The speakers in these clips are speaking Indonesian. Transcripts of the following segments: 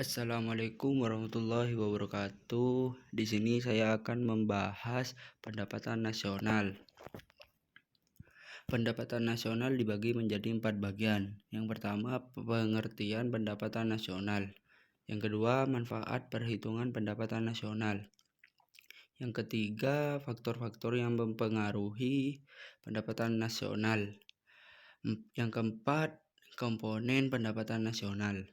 Assalamualaikum warahmatullahi wabarakatuh. Di sini saya akan membahas pendapatan nasional. Pendapatan nasional dibagi menjadi 4 bagian. Yang pertama, pengertian pendapatan nasional. Yang kedua, manfaat perhitungan pendapatan nasional. Yang ketiga, faktor-faktor yang mempengaruhi pendapatan nasional. Yang keempat, komponen pendapatan nasional.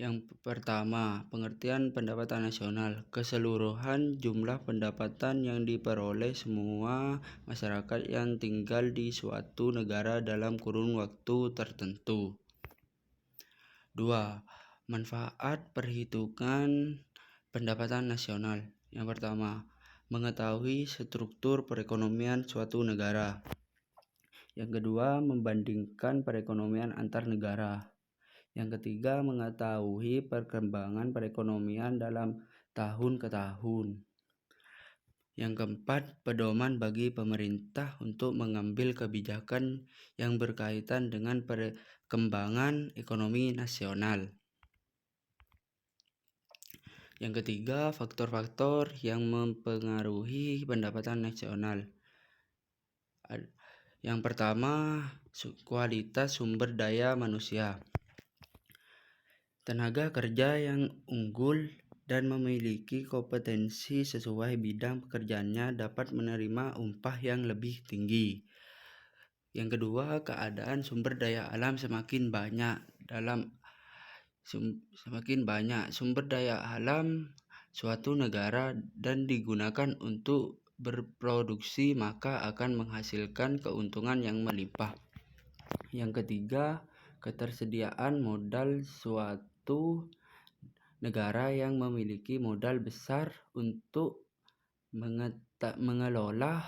Yang pertama, pengertian pendapatan nasional. Keseluruhan jumlah pendapatan yang diperoleh semua masyarakat yang tinggal di suatu negara dalam kurun waktu tertentu. 2. Manfaat perhitungan pendapatan nasional. Yang pertama, mengetahui struktur perekonomian suatu negara. Yang kedua, membandingkan perekonomian antar negara. Yang ketiga, mengetahui perkembangan perekonomian dalam tahun ke tahun. Yang keempat, pedoman bagi pemerintah untuk mengambil kebijakan yang berkaitan dengan perkembangan ekonomi nasional. Yang ketiga, faktor-faktor yang mempengaruhi pendapatan nasional. Yang pertama, kualitas sumber daya manusia. Tenaga kerja yang unggul dan memiliki kompetensi sesuai bidang pekerjaannya dapat menerima upah yang lebih tinggi. Yang kedua, keadaan sumber daya alam semakin banyak. Semakin banyak sumber daya alam suatu negara dan digunakan untuk berproduksi, maka akan menghasilkan keuntungan yang melimpah. Yang ketiga, ketersediaan modal suatu negara yang memiliki modal besar untuk mengelola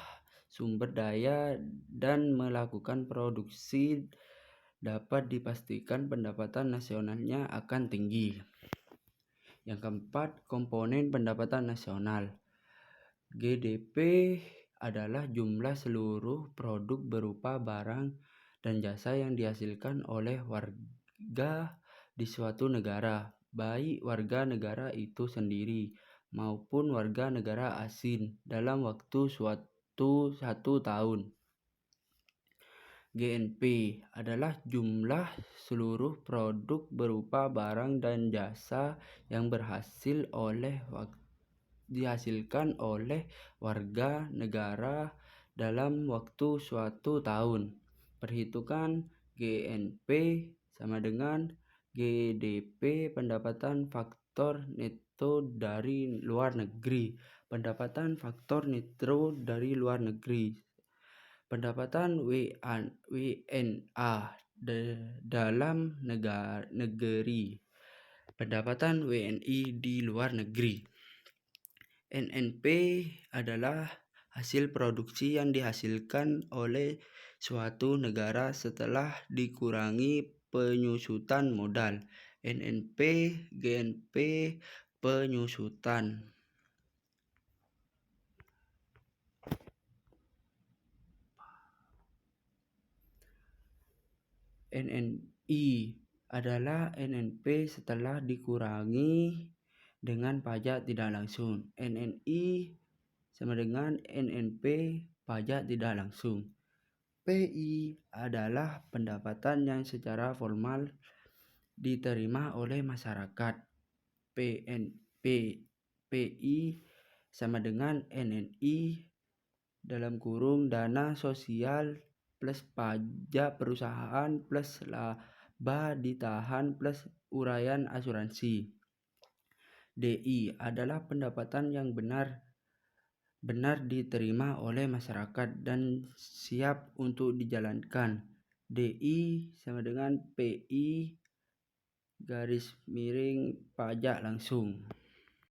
sumber daya dan melakukan produksi dapat dipastikan pendapatan nasionalnya akan tinggi. Yang keempat, komponen pendapatan nasional. GDP adalah jumlah seluruh produk berupa barang dan jasa yang dihasilkan oleh warga di suatu negara, baik warga negara itu sendiri maupun warga negara asing dalam waktu satu tahun. GNP adalah jumlah seluruh produk berupa barang dan jasa yang dihasilkan oleh warga negara dalam waktu suatu tahun. Perhitungan GNP sama dengan GDP pendapatan faktor neto dari luar negeri. Pendapatan faktor neto dari luar negeri. Pendapatan WNA dalam negeri. Pendapatan WNI di luar negeri. NNP adalah hasil produksi yang dihasilkan oleh suatu negara setelah dikurangi penyusutan modal. NNP, GNP, penyusutan. NNI adalah NNP setelah dikurangi dengan pajak tidak langsung. NNI sama dengan NNP pajak tidak langsung. PI adalah pendapatan yang secara formal diterima oleh masyarakat. PI sama dengan NNI dalam kurung dana sosial plus pajak perusahaan plus laba ditahan plus uraian asuransi. DI adalah pendapatan yang benar diterima oleh masyarakat dan siap untuk dijalankan. DI sama dengan PI garis miring pajak langsung.